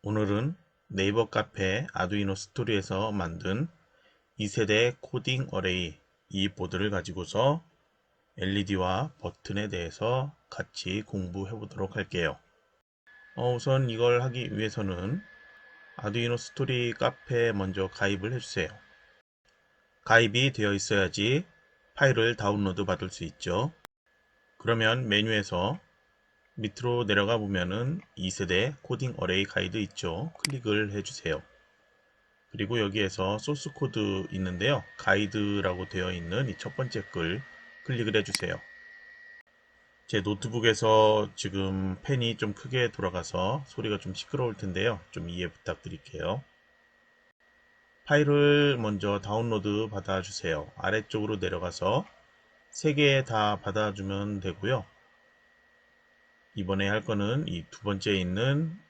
오늘은 네이버 카페 아두이노 스토리에서 만든 2세대 코딩 어레이 이 보드를 가지고서 LED와 버튼에 대해서 같이 공부해 보도록 할게요. 우선 이걸 하기 위해서는 아두이노 스토리 카페에 먼저 가입을 해주세요. 가입이 되어 있어야지 파일을 다운로드 받을 수 있죠. 그러면 메뉴에서 밑으로 내려가 보면은 2세대 코딩 어레이 가이드 있죠. 클릭을 해주세요. 그리고 여기에서 소스 코드 있는데요. 가이드라고 되어 있는 이 첫 번째 글 클릭을 해주세요. 제 노트북에서 지금 펜이 좀 크게 돌아가서 소리가 좀 시끄러울 텐데요. 좀 이해 부탁드릴게요. 파일을 먼저 다운로드 받아주세요. 아래쪽으로 내려가서 3개 다 받아주면 되고요. 이번에 할 거는 이 두 번째 있는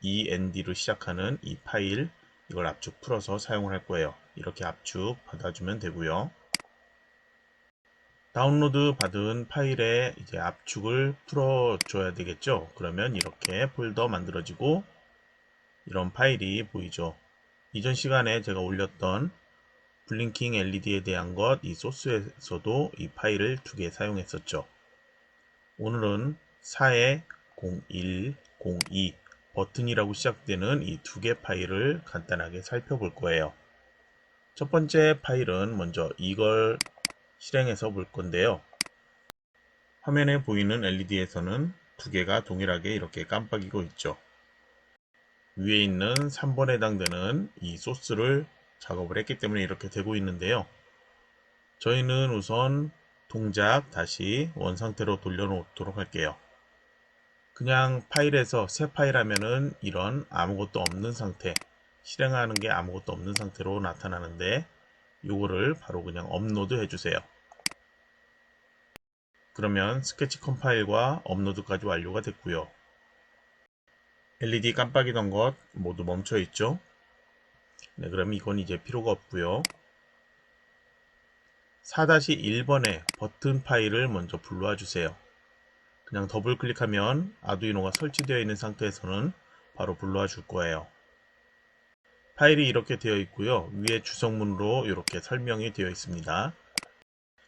END로 시작하는 이 파일, 이걸 압축 풀어서 사용을 할 거예요. 이렇게 압축 받아주면 되고요. 다운로드 받은 파일에 이제 압축을 풀어줘야 되겠죠. 그러면 이렇게 폴더 만들어지고 이런 파일이 보이죠. 이전 시간에 제가 올렸던 블링킹 LED에 대한 것, 이 소스에서도 이 파일을 2개 사용했었죠. 오늘은 4의0102 버튼이라고 시작되는 이 2개 파일을 간단하게 살펴볼 거예요. 첫 번째 파일은 먼저 이걸 실행해서 볼 건데요. 화면에 보이는 LED에서는 2개가 동일하게 이렇게 깜빡이고 있죠. 위에 있는 3번에 해당되는 이 소스를 작업을 했기 때문에 이렇게 되고 있는데요. 저희는 우선 동작 다시 원상태로 돌려놓도록 할게요. 그냥 파일에서 새 파일 하면은 이런 아무것도 없는 상태, 실행하는 게 아무것도 없는 상태로 나타나는데 요거를 바로 그냥 업로드 해주세요. 그러면 스케치 컴파일과 업로드까지 완료가 됐고요. LED 깜빡이던 것 모두 멈춰 있죠. 네, 그럼 이건 이제 필요가 없고요. 4-1번에 버튼 파일을 먼저 불러와 주세요. 그냥 더블 클릭하면 아두이노가 설치되어 있는 상태에서는 바로 불러와 줄 거예요. 파일이 이렇게 되어 있고요. 위에 주성문으로 이렇게 설명이 되어 있습니다.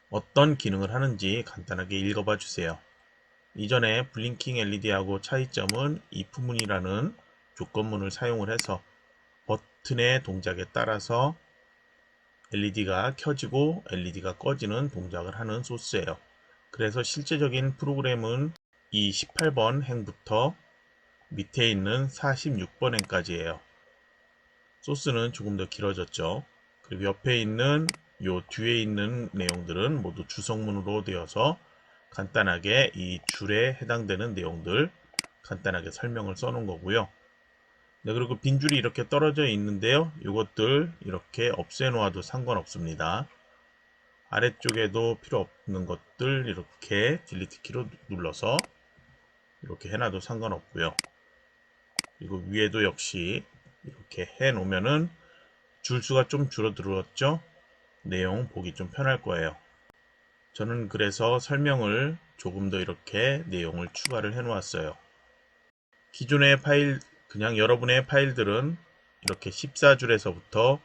어떤 기능을 하는지 간단하게 읽어봐 주세요. 이전에 블링킹 LED하고 차이점은 if문이라는 조건문을 사용을 해서 버튼의 동작에 따라서 LED가 켜지고 LED가 꺼지는 동작을 하는 소스예요. 그래서 실제적인 프로그램은 이 18번 행부터 밑에 있는 46번 행까지예요. 소스는 조금 더 길어졌죠. 그리고 옆에 있는 요 뒤에 있는 내용들은 모두 주성문으로 되어서 간단하게 이 줄에 해당되는 내용들 간단하게 설명을 써놓은 거고요. 네, 그리고 빈줄이 이렇게 떨어져 있는데요. 이것들 이렇게 없애 놓아도 상관없습니다. 아래쪽에도 필요 없는 것들 이렇게 딜리트 키로 눌러서 이렇게 해놔도 상관없고요. 그리고 위에도 역시 이렇게 해 놓으면은 줄수가 좀 줄어들었죠. 내용 보기 좀 편할 거예요. 저는 그래서 설명을 조금 더 이렇게 내용을 추가를 해 놓았어요. 기존의 파일, 그냥 여러분의 파일들은 이렇게 14줄에서부터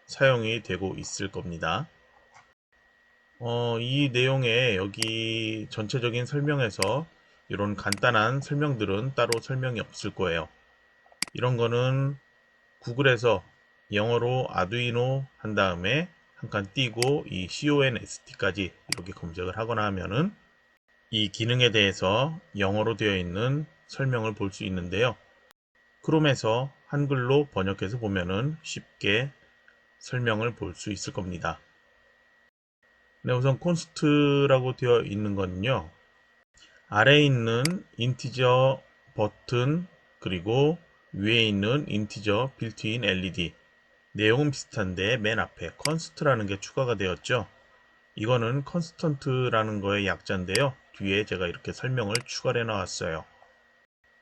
사용이 되고 있을 겁니다. 이 내용에 여기 전체적인 설명에서 이런 간단한 설명들은 따로 설명이 없을 거예요. 이런 거는 구글에서 영어로 아두이노 한 다음에 한 칸 띄고 이 CONST까지 이렇게 검색을 하거나 하면은 이 기능에 대해서 영어로 되어 있는 설명을 볼 수 있는데요. 크롬에서 한글로 번역해서 보면은 쉽게 설명을 볼 수 있을 겁니다. 네, 우선 콘스트라고 되어 있는 거는요. 아래에 있는 인티저 버튼 그리고 위에 있는 인티저 빌트인 LED 내용은 비슷한데 맨 앞에 컨스트라는 게 추가가 되었죠. 이거는 컨스턴트라는 거의 약자인데요. 뒤에 제가 이렇게 설명을 추가해 놨어요.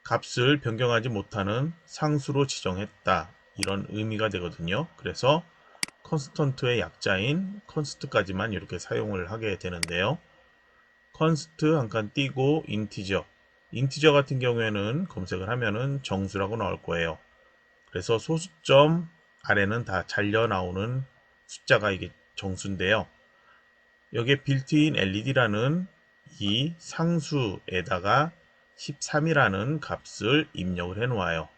값을 변경하지 못하는 상수로 지정했다. 이런 의미가 되거든요. 그래서 컨스턴트의 약자인 컨스트까지만 이렇게 사용을 하게 되는데요. 컨스트 한 칸 띄고 인티저. 인티저 같은 경우에는 검색을 하면은 정수라고 나올 거예요. 그래서 소수점 아래는 다 잘려 나오는 숫자가 이게 정수인데요. 여기에 빌트인 LED라는 이 상수에다가 13이라는 값을 입력을 해 놓아요.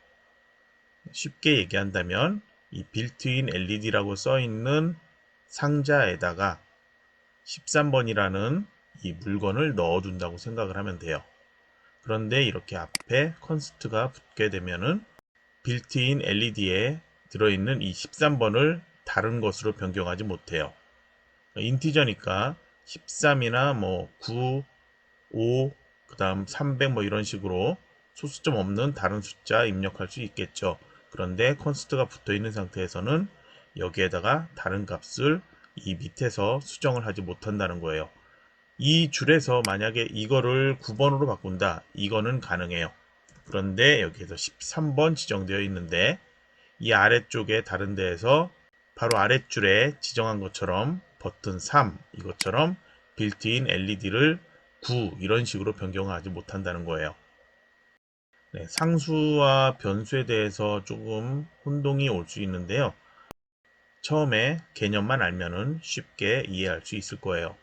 쉽게 얘기한다면 이 빌트인 LED라고 써 있는 상자에다가 13번이라는 이 물건을 넣어둔다고 생각을 하면 돼요. 그런데 이렇게 앞에 컨스트가 붙게 되면은 빌트인 LED에 들어있는 이 13번을 다른 것으로 변경하지 못해요. 인티저니까 13이나 뭐 9, 5, 그 다음 300 뭐 이런 식으로 소수점 없는 다른 숫자 입력할 수 있겠죠. 그런데 컨스트가 붙어 있는 상태에서는 여기에다가 다른 값을 이 밑에서 수정을 하지 못한다는 거예요. 이 줄에서 만약에 이거를 9번으로 바꾼다. 이거는 가능해요. 그런데 여기에서 13번 지정되어 있는데 이 아래쪽에 다른 데에서 바로 아랫줄에 지정한 것처럼 버튼 3 이것처럼 빌트인 LED를 9 이런 식으로 변경하지 못한다는 거예요. 네, 상수와 변수에 대해서 조금 혼동이 올 수 있는데요. 처음에 개념만 알면은 쉽게 이해할 수 있을 거예요.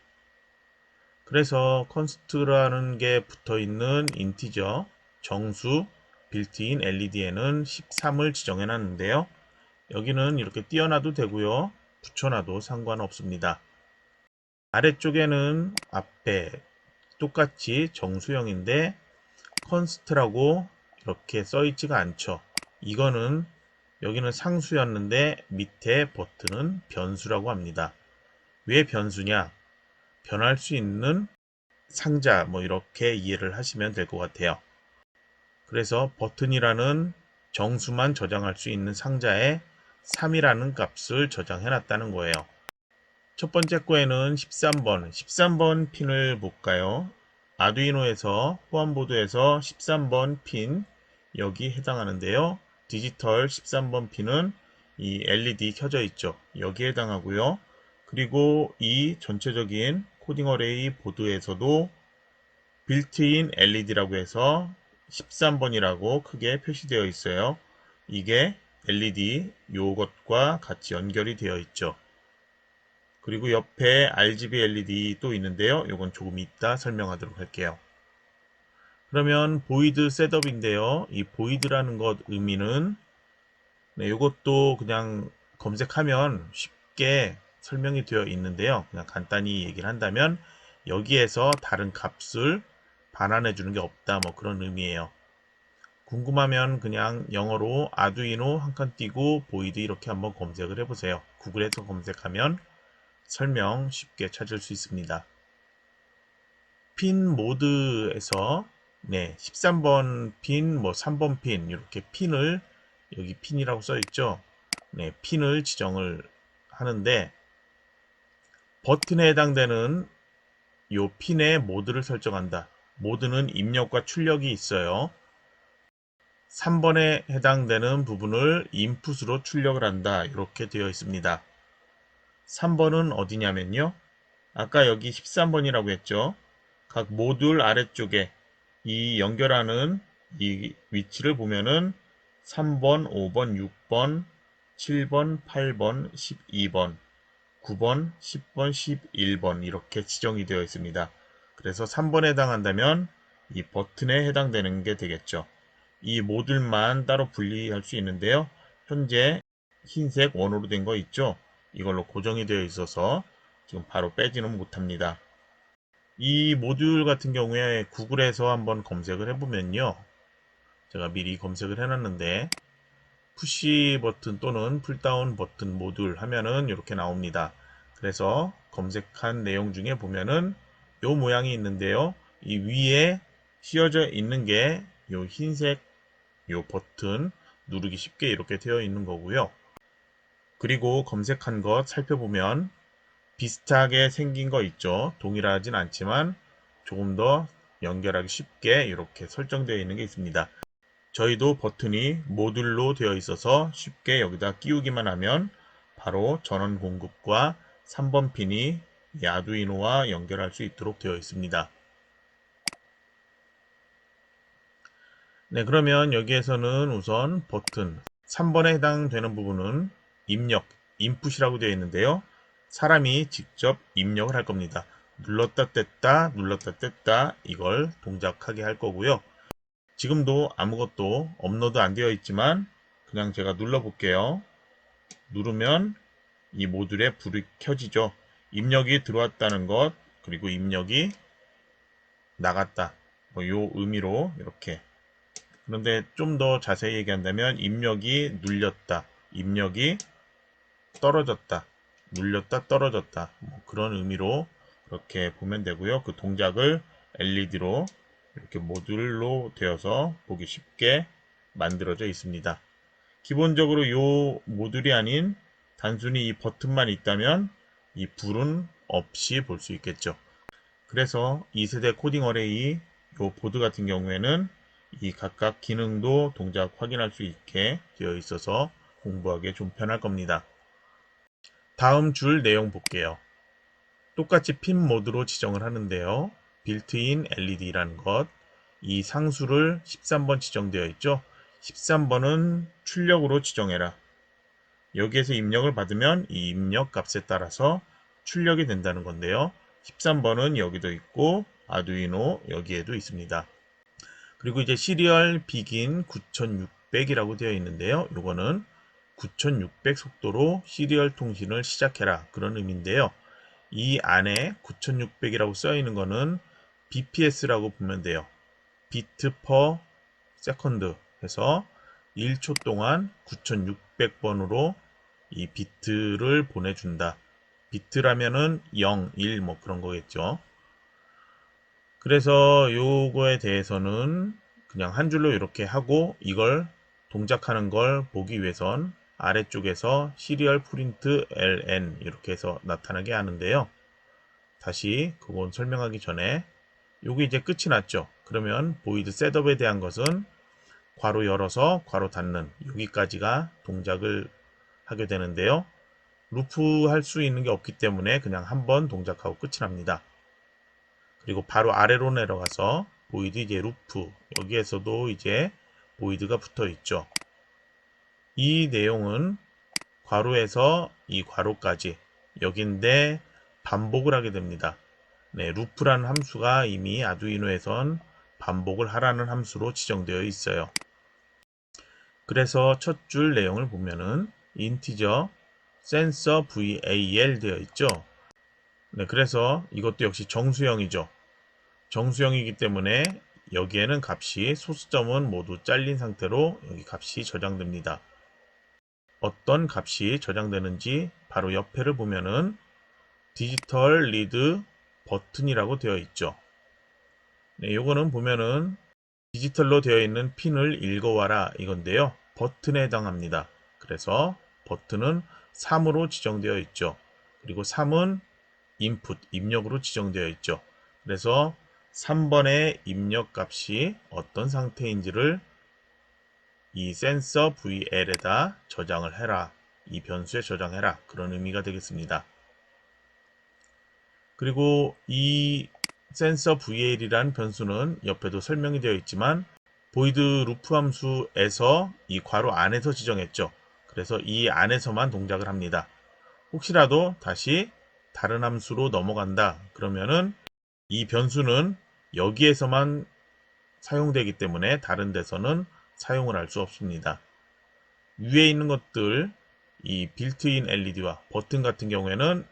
그래서 컨스트라는 게 붙어 있는 인티저 정수 빌트인 LED에는 13을 지정해 놨는데요. 여기는 이렇게 띄워놔도 되고요. 붙여놔도 상관없습니다. 아래쪽에는 앞에 똑같이 정수형인데 컨스트라고 이렇게 써있지가 않죠. 이거는 여기는 상수였는데 밑에 버튼은 변수라고 합니다. 왜 변수냐? 변할 수 있는 상자 뭐 이렇게 이해를 하시면 될 것 같아요. 그래서 버튼이라는 정수만 저장할 수 있는 상자에 3이라는 값을 저장해 놨다는 거예요. 첫 번째 거에는 13번 핀을 볼까요? 아두이노에서 후안보드에서 13번 핀 여기 해당하는데요. 디지털 13번 핀은 이 LED 켜져 있죠. 여기에 해당하고요. 그리고 이 전체적인 코딩 어레이 보드에서도 빌트인 LED라고 해서 13번이라고 크게 표시되어 있어요. 이게 LED 요것과 같이 연결이 되어 있죠. 그리고 옆에 RGB LED 또 있는데요. 요건 조금 이따 설명하도록 할게요. 그러면 보이드 셋업인데요. 이 보이드라는 것 의미는 요것도 그냥 검색하면 쉽게 설명이 되어 있는데요. 그냥 간단히 얘기를 한다면 여기에서 다른 값을 반환해 주는 게 없다 뭐 그런 의미예요. 궁금하면 그냥 영어로 아두이노 한 칸 띄고 보이드 이렇게 한번 검색을 해보세요. 구글에서 검색하면 설명 쉽게 찾을 수 있습니다. 핀 모드에서 13번 핀, 뭐 3번 핀 이렇게 핀을 여기 핀이라고 써 있죠. 핀을 지정을 하는데 버튼에 해당되는 요 핀의 모드를 설정한다. 모드는 입력과 출력이 있어요. 3번에 해당되는 부분을 인풋으로 출력을 한다. 이렇게 되어 있습니다. 3번은 어디냐면요. 아까 여기 13번이라고 했죠. 각 모듈 아래쪽에 이 연결하는 이 위치를 보면은 3번, 5번, 6번, 7번, 8번, 12번, 9번, 10번, 11번 이렇게 지정이 되어 있습니다. 그래서 3번에 해당한다면 이 버튼에 해당되는 게 되겠죠. 이 모듈만 따로 분리할 수 있는데요. 현재 흰색 원으로 된 거 있죠. 이걸로 고정이 되어 있어서 지금 바로 빼지는 못합니다. 이 모듈 같은 경우에 구글에서 한번 검색을 해보면요. 제가 미리 검색을 해놨는데 푸시 버튼 또는 풀다운 버튼 모듈 하면은 이렇게 나옵니다. 그래서 검색한 내용 중에 보면은 요 모양이 있는데요. 이 위에 씌워져 있는 게 요 흰색 요 버튼 누르기 쉽게 이렇게 되어 있는 거고요. 그리고 검색한 것 살펴보면 비슷하게 생긴 거 있죠. 동일하진 않지만 조금 더 연결하기 쉽게 이렇게 설정되어 있는 게 있습니다. 저희도 버튼이 모듈로 되어 있어서 쉽게 여기다 끼우기만 하면 바로 전원 공급과 3번 핀이 이 아두이노와 연결할 수 있도록 되어 있습니다. 그러면 여기에서는 우선 버튼 3번에 해당되는 부분은 입력, 인풋이라고 되어 있는데요. 사람이 직접 입력을 할 겁니다. 눌렀다 뗐다, 눌렀다 뗐다 이걸 동작하게 할 거고요. 지금도 아무것도 업로드 안 되어 있지만 그냥 제가 눌러 볼게요. 누르면 이 모듈에 불이 켜지죠. 입력이 들어왔다는 것, 그리고 입력이 나갔다. 요 의미로 이렇게. 그런데 좀 더 자세히 얘기한다면 입력이 눌렸다, 입력이 떨어졌다, 눌렸다 떨어졌다, 그런 의미로 그렇게 보면 되고요. 그 동작을 LED로 이렇게 모듈로 되어서 보기 쉽게 만들어져 있습니다. 기본적으로 이 모듈이 아닌 단순히 이 버튼만 있다면 이 불은 없이 볼 수 있겠죠. 그래서 2세대 코딩 어레이 요 보드 같은 경우에는 이 각각 기능도 동작 확인할 수 있게 되어 있어서 공부하기에 좀 편할 겁니다. 다음 줄 내용 볼게요. 똑같이 핀 모드로 지정을 하는데요. 빌트인 LED라는 것, 이 상수를 13번 지정되어 있죠. 13번은 출력으로 지정해라. 여기에서 입력을 받으면 이 입력 값에 따라서 출력이 된다는 건데요. 13번은 여기도 있고 아두이노 여기에도 있습니다. 그리고 이제 시리얼 비긴 9600이라고 되어 있는데요. 요거는 9600 속도로 시리얼 통신을 시작해라 그런 의미인데요. 이 안에 9600이라고 써 있는 거는 BPS라고 보면 돼요. 비트 퍼 세컨드 해서 1초 동안 9600번으로 이 비트를 보내준다. 비트라면은 0, 1 뭐 그런 거겠죠. 그래서 요거에 대해서는 그냥 한 줄로 이렇게 하고 이걸 동작하는 걸 보기 위해선 아래쪽에서 시리얼 프린트 ln 이렇게 해서 나타나게 하는데요. 다시 그건 설명하기 전에 요게 이제 끝이 났죠. 그러면 보이드 셋업에 대한 것은 괄호 열어서 괄호 닫는 여기까지가 동작을 하게 되는데요. 루프 할 수 있는 게 없기 때문에 그냥 한번 동작하고 끝이 납니다. 그리고 바로 아래로 내려가서 보이드 이제 루프 여기에서도 이제 보이드가 붙어 있죠. 이 내용은 괄호에서 이 괄호까지 여기인데 반복을 하게 됩니다. 네, 루프라는 함수가 이미 아두이노에선 반복을 하라는 함수로 지정되어 있어요. 그래서 첫 줄 내용을 보면은 인티저 센서 VAL 되어 있죠. 네, 그래서 이것도 역시 정수형이죠. 정수형이기 때문에 여기에는 값이 소수점은 모두 잘린 상태로 여기 값이 저장됩니다. 어떤 값이 저장되는지 바로 옆에를 보면은 디지털 리드 버튼이라고 되어 있죠. 네, 요거는 보면은 디지털로 되어 있는 핀을 읽어와라 이건데요. 버튼에 해당합니다. 그래서 버튼은 3으로 지정되어 있죠. 그리고 3은 인풋, 입력으로 지정되어 있죠. 그래서 3번의 입력 값이 어떤 상태인지를 이 센서 VL에다 저장을 해라. 이 변수에 저장해라. 그런 의미가 되겠습니다. 그리고 이 센서 VL이라는 변수는 옆에도 설명이 되어 있지만 보이드 루프 함수에서 이 괄호 안에서 지정했죠. 그래서 이 안에서만 동작을 합니다. 혹시라도 다시 다른 함수로 넘어간다. 그러면은 이 변수는 여기에서만 사용되기 때문에 다른 데서는 사용을 할 수 없습니다. 위에 있는 것들 이 빌트인 LED와 버튼 같은 경우에는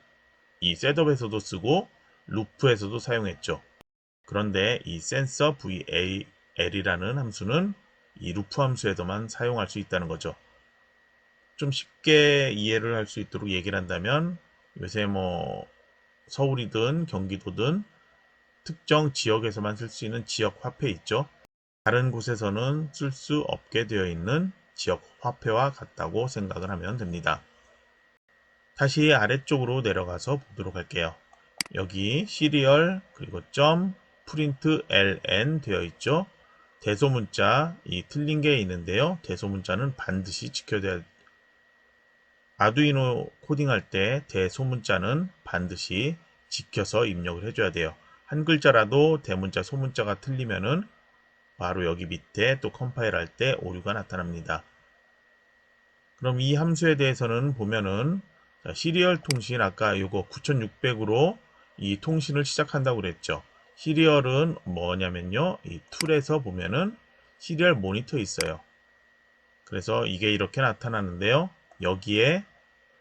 이 셋업에서도 쓰고 루프에서도 사용했죠. 그런데 이 센서 VAL이라는 함수는 이 루프 함수에서만 사용할 수 있다는 거죠. 좀 쉽게 이해를 할 수 있도록 얘기를 한다면 요새 뭐 서울이든 경기도든 특정 지역에서만 쓸 수 있는 지역 화폐 있죠. 다른 곳에서는 쓸 수 없게 되어 있는 지역 화폐와 같다고 생각을 하면 됩니다. 다시 아래쪽으로 내려가서 보도록 할게요. 여기 시리얼 그리고 점 프린트 ln 되어 있죠. 대소문자 이 틀린 게 있는데요. 대소문자는 반드시 지켜야 아두이노 코딩할 때 대소문자는 반드시 지켜서 입력을 해줘야 돼요. 한 글자라도 대문자 소문자가 틀리면은 바로 여기 밑에 또 컴파일 할 때 오류가 나타납니다. 그럼 이 함수에 대해서는 보면은 시리얼 통신 아까 요거 9600으로 이 통신을 시작한다고 그랬죠. 시리얼은 뭐냐면요. 이 툴에서 보면은 시리얼 모니터 있어요. 그래서 이게 이렇게 나타나는데요. 여기에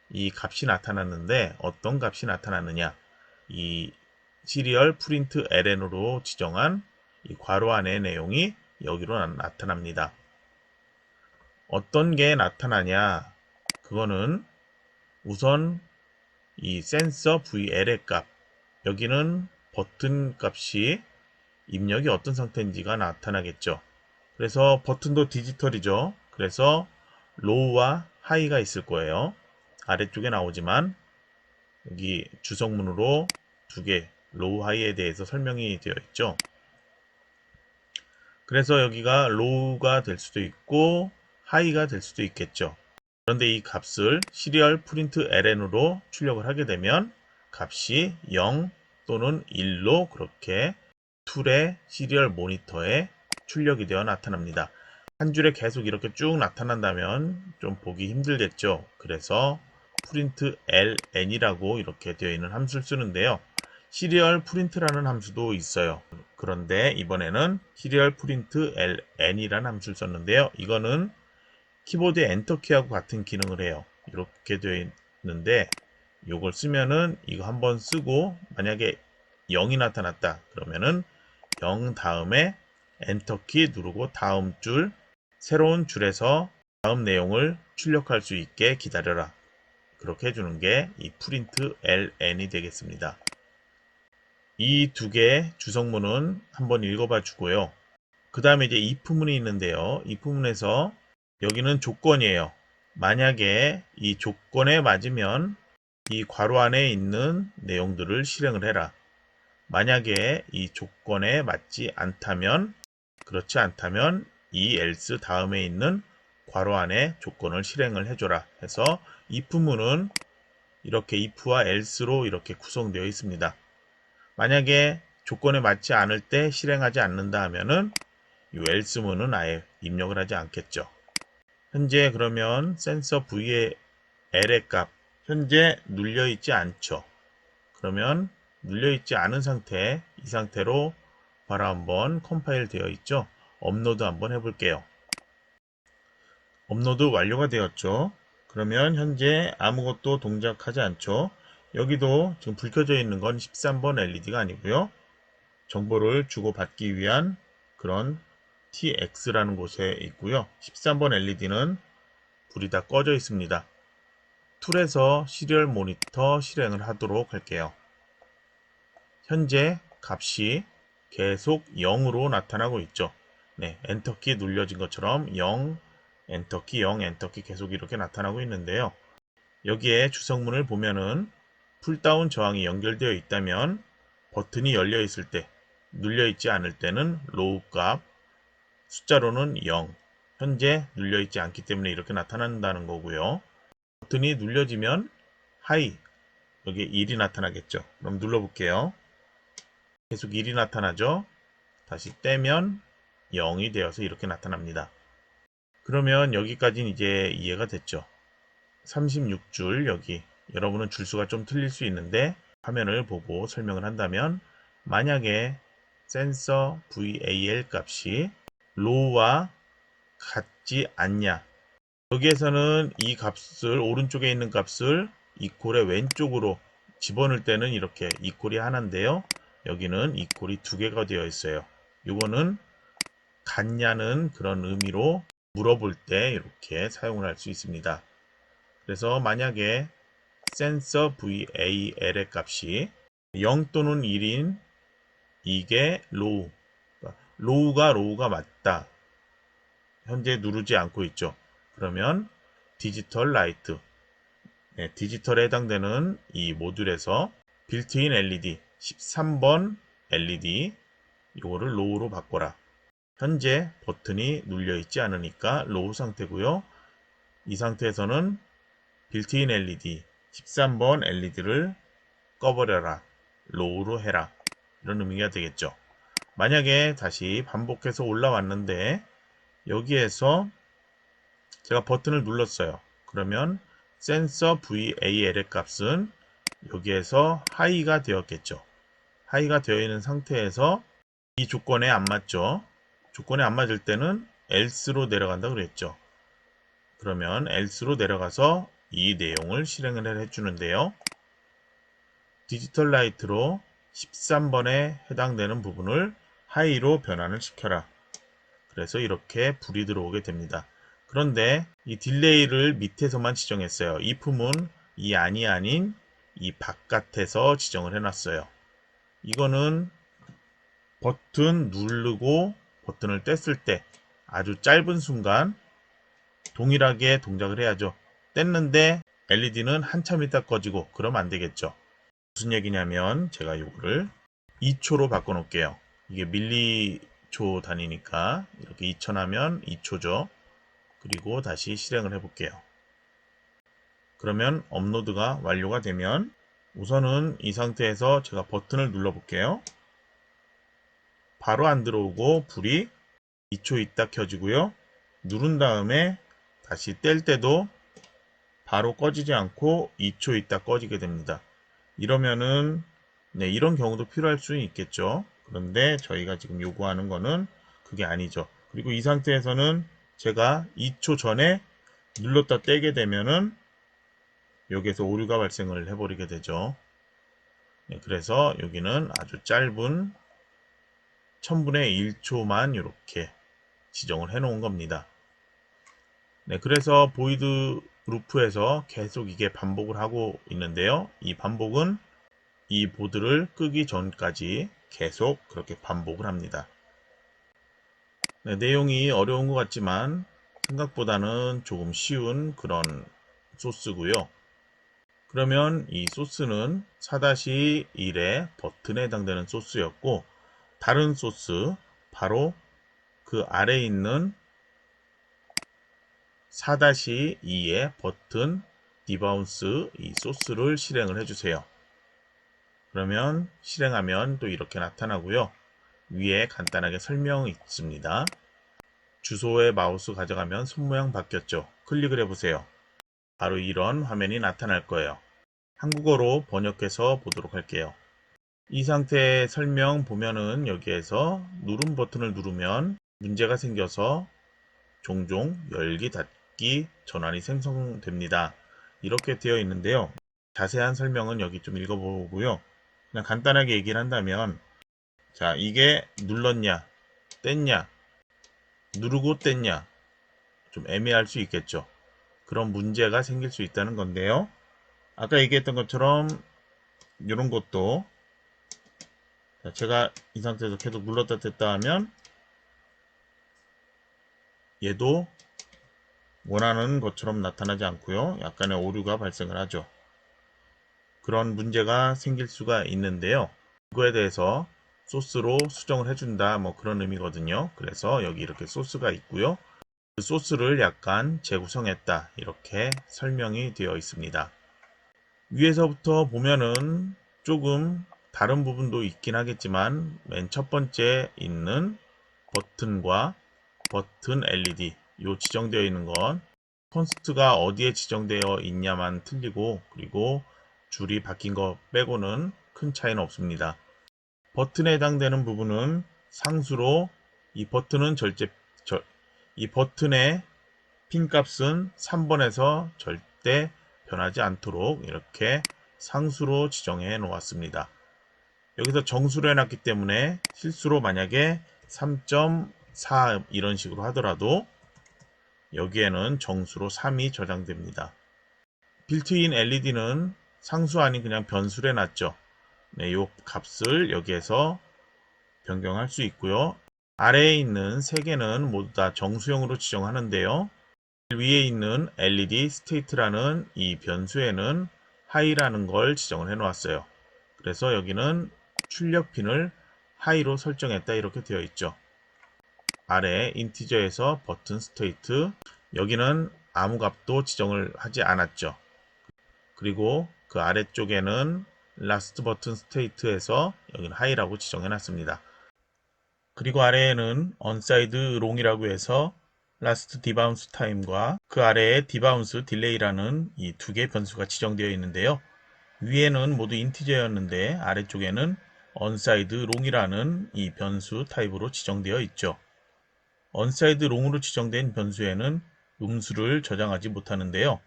이 값이 나타났는데 어떤 값이 나타나느냐. 이 시리얼 프린트 ln으로 지정한 이 괄호 안의 내용이 여기로 나타납니다. 어떤 게 나타나냐. 그거는 우선 이 센서 VL의 값, 여기는 버튼 값이 입력이 어떤 상태인지가 나타나겠죠. 그래서 버튼도 디지털이죠. 그래서 로우와 하이가 있을 거예요. 아래쪽에 나오지만 여기 주석문으로 두 개, 로우 하이에 대해서 설명이 되어 있죠. 그래서 여기가 로우가 될 수도 있고 하이가 될 수도 있겠죠. 그런데 이 값을 시리얼 프린트 ln으로 출력을 하게 되면 값이 0 또는 1로 그렇게 툴의 시리얼 모니터에 출력이 되어 나타납니다. 한 줄에 계속 이렇게 쭉 나타난다면 좀 보기 힘들겠죠. 그래서 프린트 ln이라고 이렇게 되어 있는 함수를 쓰는데요. 시리얼 프린트라는 함수도 있어요. 그런데 이번에는 시리얼 프린트 ln이라는 함수를 썼는데요. 이거는 키보드의 엔터키하고 같은 기능을 해요. 이렇게 되어 있는데 이걸 쓰면은 이거 한번 쓰고 만약에 0이 나타났다 그러면은 0 다음에 엔터키 누르고 다음 줄 새로운 줄에서 다음 내용을 출력할 수 있게 기다려라. 그렇게 해주는 게 이 프린트 ln이 되겠습니다. 이 두 개의 주석문은 한번 읽어봐 주고요. 그 다음에 이제 if문이 있는데요. if문에서 여기는 조건이에요. 만약에 이 조건에 맞으면 이 괄호 안에 있는 내용들을 실행을 해라. 만약에 이 조건에 맞지 않다면, 그렇지 않다면 이 else 다음에 있는 괄호 안에 조건을 실행을 해줘라 해서 if문은 이렇게 if와 else로 이렇게 구성되어 있습니다. 만약에 조건에 맞지 않을 때 실행하지 않는다 하면은 이 else문은 아예 입력을 하지 않겠죠. 현재 그러면 센서 V의 L의 값 현재 눌려있지 않죠. 그러면 눌려있지 않은 상태, 이 상태로 바로 한번 컴파일 되어 있죠. 업로드 한번 해볼게요. 업로드 완료가 되었죠. 그러면 현재 아무것도 동작하지 않죠. 여기도 지금 불 켜져 있는 건 13번 LED가 아니고요. 정보를 주고받기 위한 그런 TX라는 곳에 있고요. 13번 LED는 불이 다 꺼져 있습니다. 툴에서 시리얼 모니터 실행을 하도록 할게요. 현재 값이 계속 0으로 나타나고 있죠. 네, 엔터키 눌려진 것처럼 0, 엔터키, 0, 엔터키 계속 이렇게 나타나고 있는데요. 여기에 주석문을 보면은 풀다운 저항이 연결되어 있다면 버튼이 열려 있을 때, 눌려 있지 않을 때는 로우 값, 숫자로는 0, 현재 눌려 있지 않기 때문에 이렇게 나타난다는 거고요. 버튼이 눌려지면 하이, 여기에 1이 나타나겠죠. 그럼 눌러볼게요. 계속 1이 나타나죠. 다시 떼면 0이 되어서 이렇게 나타납니다. 그러면 여기까지는 이제 이해가 됐죠. 36줄 여기 여러분은 줄수가 좀 틀릴 수 있는데 화면을 보고 설명을 한다면 만약에 센서 VAL 값이 low와 같지 않냐, 여기에서는 이 값을 오른쪽에 있는 값을 이퀄의 왼쪽으로 집어넣을 때는 이렇게 이퀄이 하나인데요. 여기는 이퀄이 두 개가 되어 있어요. 이거는 같냐는 그런 의미로 물어볼 때 이렇게 사용을 할 수 있습니다. 그래서 만약에 센서 VAL의 값이 0 또는 1인 이게 로우, 로우가 맞다. 현재 누르지 않고 있죠. 그러면 디지털 라이트, 네, 디지털에 해당되는 이 모듈에서 빌트인 LED 13번 LED 이거를 로우로 바꿔라. 현재 버튼이 눌려 있지 않으니까 로우 상태고요. 이 상태에서는 빌트인 LED 13번 LED를 꺼버려라. 로우로 해라. 이런 의미가 되겠죠. 만약에 다시 반복해서 올라왔는데 여기에서 제가 버튼을 눌렀어요. 그러면 센서 VAL의 값은 여기에서 하이가 되었겠죠. 하이가 되어 있는 상태에서 이 조건에 안 맞죠. 조건에 안 맞을 때는 else로 내려간다 그랬죠. 그러면 else로 내려가서 이 내용을 실행을 해주는데요. 디지털 라이트로 13번에 해당되는 부분을 하이로 변환을 시켜라. 그래서 이렇게 불이 들어오게 됩니다. 그런데 이 딜레이를 밑에서만 지정했어요. if문 이 안이 아닌 이 바깥에서 지정을 해놨어요. 이거는 버튼 누르고 버튼을 뗐을 때 아주 짧은 순간 동일하게 동작을 해야죠. 뗐는데 LED는 한참 있다 꺼지고 그러면 안 되겠죠. 무슨 얘기냐면 제가 이거를 2초로 바꿔 놓을게요. 이게 밀리초 단위니까 이렇게 2000 하면 2초죠. 그리고 다시 실행을 해 볼게요. 그러면 업로드가 완료가 되면 우선은 이 상태에서 제가 버튼을 눌러 볼게요. 바로 안 들어오고 불이 2초 있다 켜지고요. 누른 다음에 다시 뗄 때도 바로 꺼지지 않고 2초 있다 꺼지게 됩니다. 이러면은 이런 경우도 필요할 수 있겠죠. 그런데 저희가 지금 요구하는 거는 그게 아니죠. 그리고 이 상태에서는 제가 2초 전에 눌렀다 떼게 되면은 여기에서 오류가 발생을 해버리게 되죠. 그래서 여기는 아주 짧은 1000분의 1초만 이렇게 지정을 해 놓은 겁니다. 그래서 보이드 루프에서 계속 이게 반복을 하고 있는데요. 이 반복은 이 보드를 끄기 전까지 계속 그렇게 반복을 합니다. 내용이 어려운 것 같지만 생각보다는 조금 쉬운 그런 소스고요. 그러면 이 소스는 4-1의 버튼에 해당되는 소스였고, 다른 소스 바로 그 아래에 있는 4-2의 버튼 디바운스 이 소스를 실행을 해주세요. 그러면 실행하면 또 이렇게 나타나고요. 위에 간단하게 설명이 있습니다. 주소에 마우스 가져가면 손 모양 바뀌었죠. 클릭을 해보세요. 바로 이런 화면이 나타날 거예요. 한국어로 번역해서 보도록 할게요. 이 상태의 설명 보면은 여기에서 누른 버튼을 누르면 문제가 생겨서 종종 열기 닫기 전환이 생성됩니다. 이렇게 되어 있는데요. 자세한 설명은 여기 좀 읽어보고요. 그냥 간단하게 얘기를 한다면, 자, 이게 눌렀냐, 뗐냐, 누르고 뗐냐, 좀 애매할 수 있겠죠. 그런 문제가 생길 수 있다는 건데요. 아까 얘기했던 것처럼 이런 것도 제가 이 상태에서 계속 눌렀다 뗐다 하면 얘도 원하는 것처럼 나타나지 않고요. 약간의 오류가 발생을 하죠. 그런 문제가 생길 수가 있는데요. 그거에 대해서 소스로 수정을 해준다 뭐 그런 의미거든요. 그래서 여기 이렇게 소스가 있고요. 그 소스를 약간 재구성했다 이렇게 설명이 되어 있습니다. 위에서부터 보면은 조금 다른 부분도 있긴 하겠지만 맨 첫 번째 있는 버튼과 버튼 LED 요 지정되어 있는 건 콘스트가 어디에 지정되어 있냐만 틀리고, 그리고 줄이 바뀐 거 빼고는 큰 차이는 없습니다. 버튼에 해당되는 부분은 상수로 이 버튼은 이 버튼의 핀 값은 3번에서 절대 변하지 않도록 이렇게 상수로 지정해 놓았습니다. 여기서 정수로 해놨기 때문에 실수로 만약에 3.4 이런 식으로 하더라도 여기에는 정수로 3이 저장됩니다. 빌트인 LED는 상수 아닌 그냥 변수로 해놨죠. 이 값을 여기에서 변경할 수 있고요. 아래에 있는 3개는 모두 다 정수형으로 지정하는데요. 위에 있는 LED state라는 이 변수에는 high라는 걸 지정을 해 놓았어요. 그래서 여기는 출력 핀을 high로 설정했다 이렇게 되어 있죠. 아래 인티저에서 버튼 스테이트, 여기는 아무 값도 지정을 하지 않았죠. 그리고 그 아래쪽에는 라스트 버튼 스테이트에서 여기는 하이라고 지정해 놨습니다. 그리고 아래에는 언사이드 롱이라고 해서 라스트 디바운스 타임과 그 아래에 디바운스 딜레이라는 이 두 개의 변수가 지정되어 있는데요. 위에는 모두 인티저였는데 아래쪽에는 언사이드 롱이라는 이 변수 타입으로 지정되어 있죠. 언사이드 롱으로 지정된 변수에는 음수를 저장하지 못하는데요.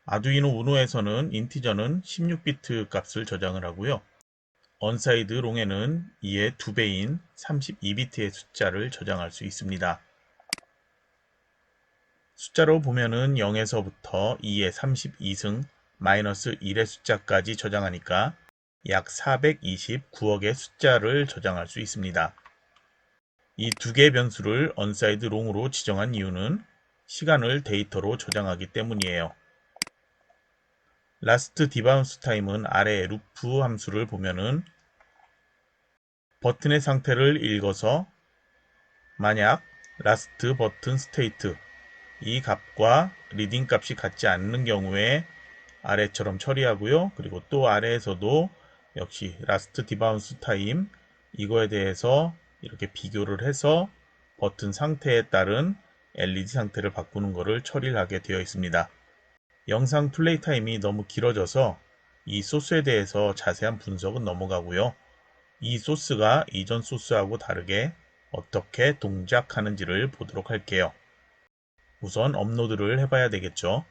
아두이노 우노에서는 인티저는 16비트 값을 저장을 하고요. 언사이드 롱에는 이의 2배인 32비트의 숫자를 저장할 수 있습니다. 숫자로 보면은 0에서부터 2의 32승 마이너스 1의 숫자까지 저장하니까 약 429억의 숫자를 저장할 수 있습니다. 이 두 개의 변수를 언사이드 롱으로 지정한 이유는 시간을 데이터로 저장하기 때문이에요. 라스트 디바운스 타임은 아래 루프 함수를 보면은 버튼의 상태를 읽어서 만약 라스트 버튼 스테이트 이 값과 리딩 값이 같지 않는 경우에 아래처럼 처리하고요. 그리고 또 아래에서도 역시 라스트 디바운스 타임 이거에 대해서 이렇게 비교를 해서 버튼 상태에 따른 LED 상태를 바꾸는 것을 처리를 하게 되어 있습니다. 영상 플레이 타임이 너무 길어져서 이 소스에 대해서 자세한 분석은 넘어가고요. 이 소스가 이전 소스하고 다르게 어떻게 동작하는지를 보도록 할게요. 우선 업로드를 해봐야 되겠죠.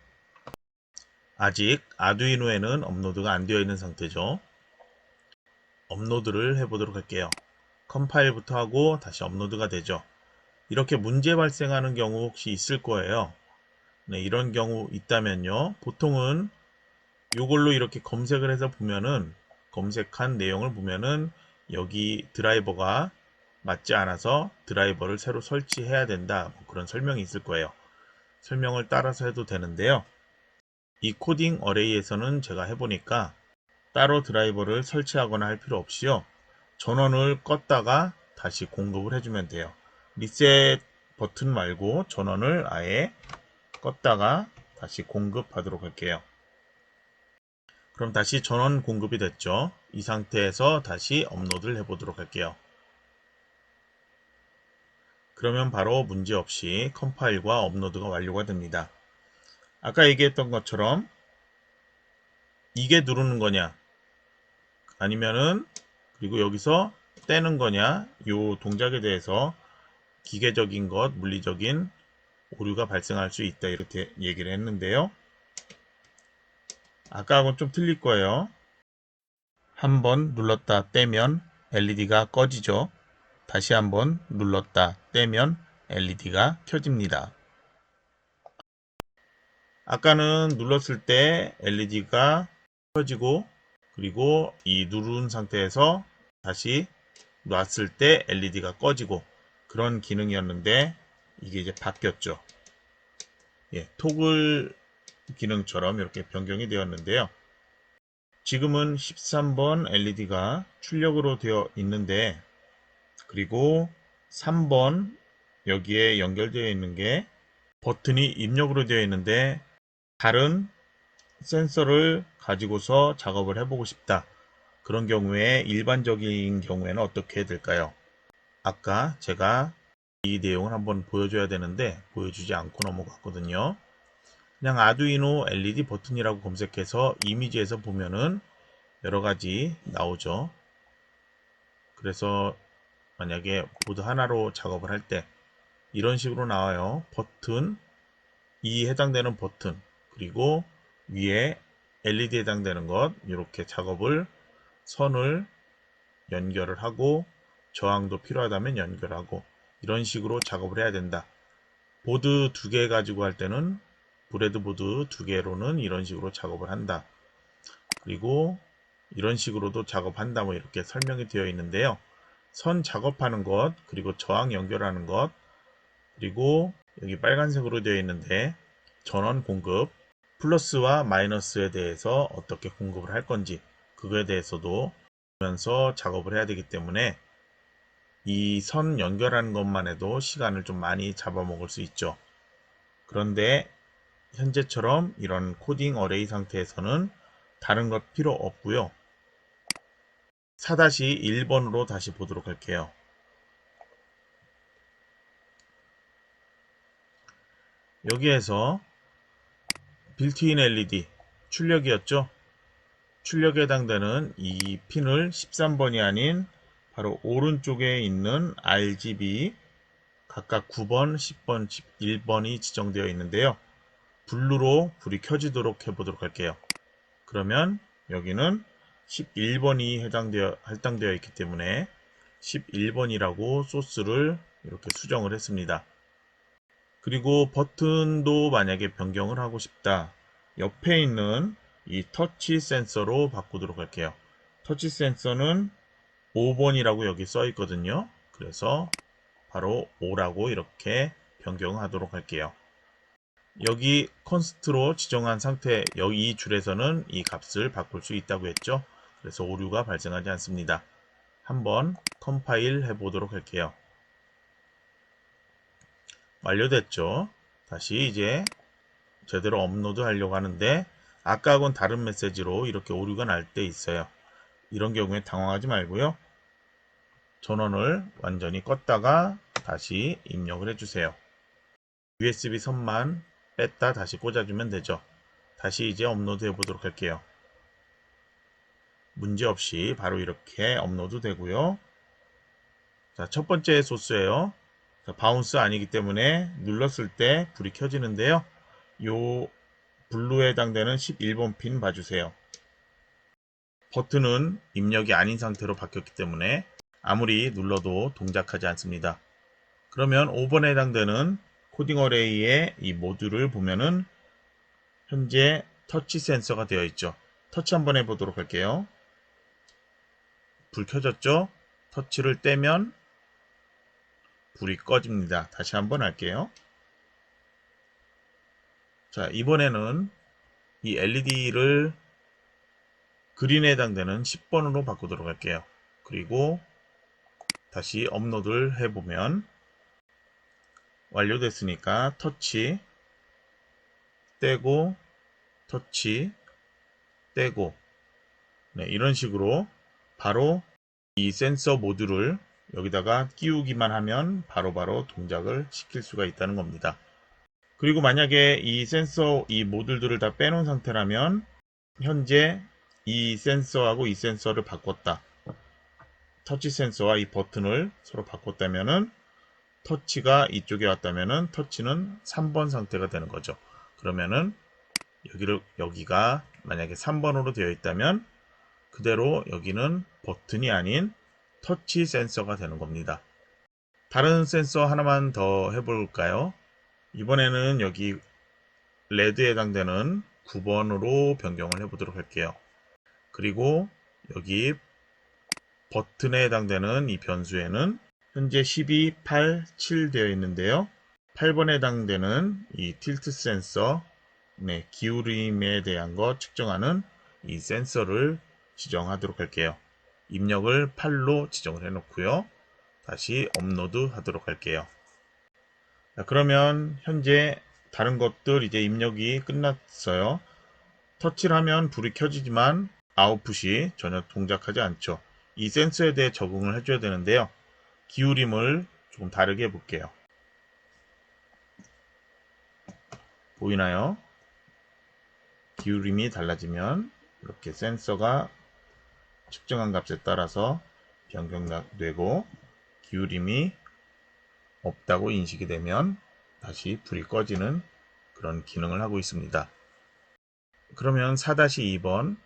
아직 아두이노에는 업로드가 안 되어 있는 상태죠. 업로드를 해보도록 할게요. 컴파일부터 하고 다시 업로드가 되죠. 이렇게 문제 발생하는 경우 혹시 있을 거예요. 네, 이런 경우 있다면요. 보통은 이걸로 이렇게 검색을 해서 보면은 검색한 내용을 보면은 여기 드라이버가 맞지 않아서 드라이버를 새로 설치해야 된다. 뭐 그런 설명이 있을 거예요. 설명을 따라서 해도 되는데요. 이 코딩 어레이에서는 제가 해보니까 따로 드라이버를 설치하거나 할 필요 없이요. 전원을 껐다가 다시 공급을 해주면 돼요. 리셋 버튼 말고 전원을 아예 껐다가 다시 공급하도록 할게요. 그럼 다시 전원 공급이 됐죠. 이 상태에서 다시 업로드를 해보도록 할게요. 그러면 바로 문제없이 컴파일과 업로드가 완료가 됩니다. 아까 얘기했던 것처럼 이게 누르는 거냐 아니면은 그리고 여기서 떼는 거냐 이 동작에 대해서 기계적인 것, 물리적인 오류가 발생할 수 있다 이렇게 얘기를 했는데요. 아까하고는 좀 틀릴 거예요. 한번 눌렀다 떼면 LED가 꺼지죠. 다시 한번 눌렀다 떼면 LED가 켜집니다. 아까는 눌렀을 때 LED가 켜지고 그리고 이 누른 상태에서 다시 놨을 때 LED가 꺼지고 그런 기능이었는데 이게 이제 바뀌었죠. 예, 토글 기능처럼 이렇게 변경이 되었는데요. 지금은 13번 LED가 출력으로 되어 있는데 그리고 3번 여기에 연결되어 있는 게 버튼이 입력으로 되어 있는데 다른 센서를 가지고서 작업을 해보고 싶다. 그런 경우에 일반적인 경우에는 어떻게 될까요? 아까 제가 이 내용을 한번 보여줘야 되는데 보여주지 않고 넘어갔거든요. 그냥 아두이노 LED 버튼이라고 검색해서 이미지에서 보면은 여러가지 나오죠. 그래서 만약에 보드 하나로 작업을 할 때 이런 식으로 나와요. 버튼, 이 해당되는 버튼, 그리고 위에 LED에 해당되는 것 이렇게 작업을 선을 연결을 하고 저항도 필요하다면 연결하고 이런 식으로 작업을 해야 된다. 보드 두 개 가지고 할 때는 브레드보드 두 개로는 이런 식으로 작업을 한다. 그리고 이런 식으로도 작업한다. 뭐 이렇게 설명이 되어 있는데요. 선 작업하는 것, 그리고 저항 연결하는 것, 그리고 여기 빨간색으로 되어 있는데 전원 공급, 플러스와 마이너스에 대해서 어떻게 공급을 할 건지 그거에 대해서도 보면서 작업을 해야 되기 때문에 이 선 연결하는 것만 해도 시간을 좀 많이 잡아먹을 수 있죠. 그런데 현재처럼 이런 코딩 어레이 상태에서는 다른 것 필요 없고요. 4-1번으로 다시 보도록 할게요. 여기에서 빌트인 LED 출력이었죠. 출력에 해당되는 이 핀을 13번이 아닌 바로 오른쪽에 있는 RGB 각각 9번, 10번, 11번이 지정되어 있는데요. 블루로 불이 켜지도록 해보도록 할게요. 그러면 여기는 11번이 할당되어 있기 때문에 11번이라고 소스를 이렇게 수정을 했습니다. 그리고 버튼도 만약에 변경을 하고 싶다. 옆에 있는 이 터치 센서로 바꾸도록 할게요. 터치 센서는 5번이라고 여기 써 있거든요. 그래서 바로 5라고 이렇게 변경하도록 할게요. 여기 컨스트로 지정한 상태, 여기 이 줄에서는 이 값을 바꿀 수 있다고 했죠. 그래서 오류가 발생하지 않습니다. 한번 컴파일 해보도록 할게요. 완료됐죠. 다시 이제 제대로 업로드 하려고 하는데 아까하고는 다른 메시지로 이렇게 오류가 날 때 있어요. 이런 경우에 당황하지 말고요. 전원을 완전히 껐다가 다시 입력을 해주세요. USB 선만 뺐다 다시 꽂아주면 되죠. 다시 이제 업로드 해보도록 할게요. 문제없이 바로 이렇게 업로드 되고요. 자, 첫 번째 소스예요. 자, 바운스 아니기 때문에 눌렀을 때 불이 켜지는데요. 요 블루에 해당되는 11번 핀 봐주세요. 버튼은 입력이 아닌 상태로 바뀌었기 때문에 아무리 눌러도 동작하지 않습니다. 그러면 5번에 해당되는 코딩 어레이의 이 모듈을 보면은 현재 터치 센서가 되어 있죠. 터치 한번 해보도록 할게요. 불 켜졌죠? 터치를 떼면 불이 꺼집니다. 다시 한번 할게요. 자, 이번에는 이 LED를 그린에 해당되는 10번으로 바꾸도록 할게요. 그리고 다시 업로드를 해보면 완료됐으니까 터치 떼고 터치 떼고 네, 이런 식으로 바로 이 센서 모듈을 여기다가 끼우기만 하면 바로바로 동작을 시킬 수가 있다는 겁니다. 그리고 만약에 이 센서 이 모듈들을 다 빼놓은 상태라면 현재 이 센서하고 이 센서를 바꿨다. 터치 센서와 이 버튼을 서로 바꿨다면은 터치가 이쪽에 왔다면은 터치는 3번 상태가 되는 거죠. 그러면은 여기가 만약에 3번으로 되어 있다면 그대로 여기는 버튼이 아닌 터치 센서가 되는 겁니다. 다른 센서 하나만 더 해볼까요? 이번에는 여기 레드에 해당되는 9번으로 변경을 해보도록 할게요. 그리고 여기 버튼에 해당되는 이 변수에는 현재 12, 8, 7 되어 있는데요. 8번에 해당되는 이 틸트 센서, 네, 기울임에 대한 거 측정하는 이 센서를 지정하도록 할게요. 입력을 8로 지정을 해 놓고요. 다시 업로드 하도록 할게요. 자, 그러면 현재 다른 것들 이제 입력이 끝났어요. 터치를 하면 불이 켜지지만 아웃풋이 전혀 동작하지 않죠. 이 센서에 대해 적응을 해줘야 되는데요. 기울임을 조금 다르게 해볼게요. 보이나요? 기울임이 달라지면 이렇게 센서가 측정한 값에 따라서 변경되고 기울임이 없다고 인식이 되면 다시 불이 꺼지는 그런 기능을 하고 있습니다. 그러면 4-2번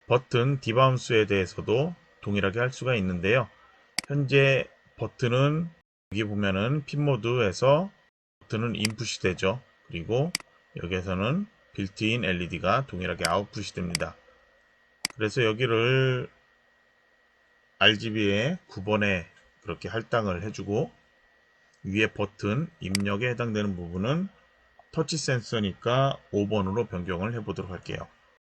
버튼 디바운스에 대해서도 동일하게 할 수가 있는데요. 현재 버튼은 여기 보면은 핀 모드에서 버튼은 인풋이 되죠. 그리고 여기에서는 빌트인 LED가 동일하게 아웃풋이 됩니다. 그래서 여기를 RGB에 9번에 그렇게 할당을 해주고 위에 버튼 입력에 해당되는 부분은 터치 센서니까 5번으로 변경을 해보도록 할게요.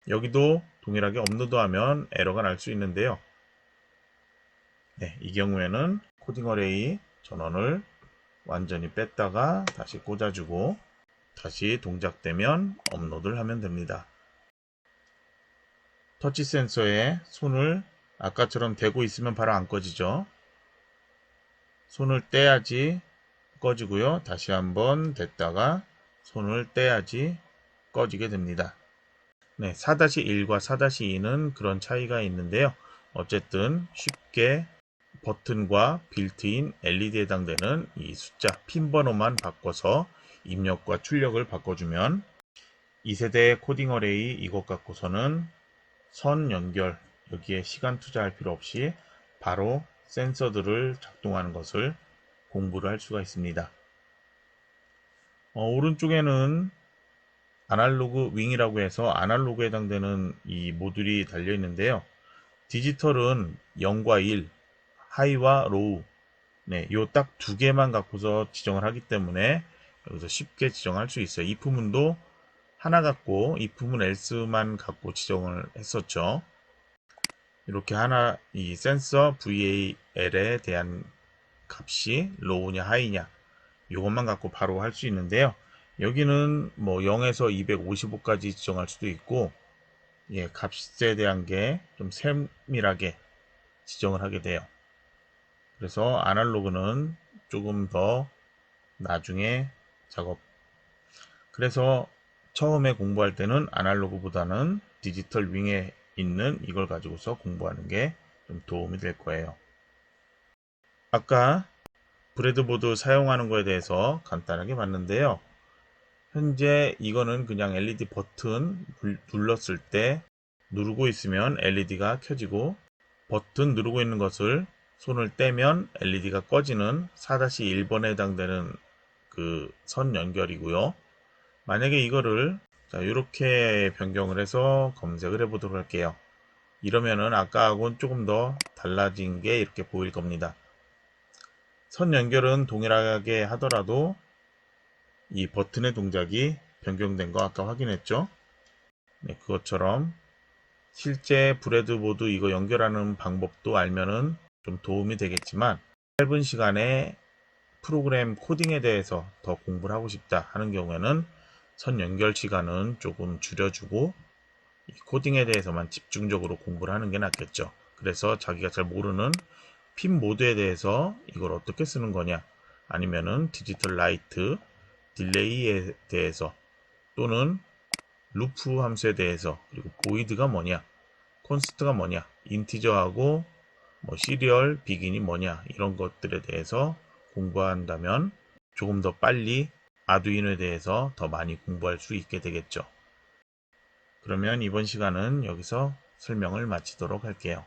여기도 동일하게 업로드하면 에러가 날 수 있는데요. 네, 이 경우에는 코딩 어레이 전원을 완전히 뺐다가 다시 꽂아주고 다시 동작되면 업로드를 하면 됩니다. 터치 센서에 손을 아까처럼 대고 있으면 바로 안 꺼지죠. 손을 떼야지 꺼지고요. 다시 한번 댔다가 손을 떼야지 꺼지게 됩니다. 네, 4-1과 4-2는 그런 차이가 있는데요. 어쨌든 쉽게 버튼과 빌트인 LED에 해당되는 이 숫자 핀 번호만 바꿔서 입력과 출력을 바꿔주면 2세대 코딩 어레이 이것 갖고서는 선 연결, 여기에 시간 투자할 필요 없이 바로 센서들을 작동하는 것을 공부를 할 수가 있습니다. 오른쪽에는 아날로그 윙이라고 해서 아날로그에 해당되는 이 모듈이 달려 있는데요. 디지털은 0과 1, 하이와 로우, 네, 요 딱 두 개만 갖고서 지정을 하기 때문에 여기서 쉽게 지정할 수 있어요. 이 부분도 하나 갖고 이 부분 else만 갖고 지정을 했었죠. 이렇게 하나 이 센서 VAL에 대한 값이 로우냐 하이냐 이것만 갖고 바로 할 수 있는데요. 여기는 뭐 0에서 255까지 지정할 수도 있고 예, 값에 대한 게 좀 세밀하게 지정을 하게 돼요. 그래서 아날로그는 조금 더 나중에 작업. 그래서 처음에 공부할 때는 아날로그보다는 디지털 윙에 있는 이걸 가지고서 공부하는 게 좀 도움이 될 거예요. 아까 브레드보드 사용하는 거에 대해서 간단하게 봤는데요. 현재 이거는 그냥 LED 버튼 눌렀을 때 누르고 있으면 LED가 켜지고 버튼 누르고 있는 것을 손을 떼면 LED가 꺼지는 4-1번에 해당되는 그 선 연결이고요. 만약에 이거를 이렇게 변경을 해서 검색을 해 보도록 할게요. 이러면은 아까하고는 조금 더 달라진 게 이렇게 보일 겁니다. 선 연결은 동일하게 하더라도 이 버튼의 동작이 변경된 거 아까 확인했죠? 네, 그것처럼 실제 브레드보드 이거 연결하는 방법도 알면은 좀 도움이 되겠지만 짧은 시간에 프로그램 코딩에 대해서 더 공부를 하고 싶다 하는 경우에는 선 연결 시간은 조금 줄여주고 이 코딩에 대해서만 집중적으로 공부를 하는 게 낫겠죠. 그래서 자기가 잘 모르는 핀 모드에 대해서 이걸 어떻게 쓰는 거냐 아니면은 디지털 라이트, 딜레이에 대해서 또는 루프 함수에 대해서 그리고 보이드가 뭐냐 콘스트가 뭐냐 인티저하고 뭐 시리얼 비긴이 뭐냐 이런 것들에 대해서 공부한다면 조금 더 빨리 아두이노에 대해서 더 많이 공부할 수 있게 되겠죠. 그러면 이번 시간은 여기서 설명을 마치도록 할게요.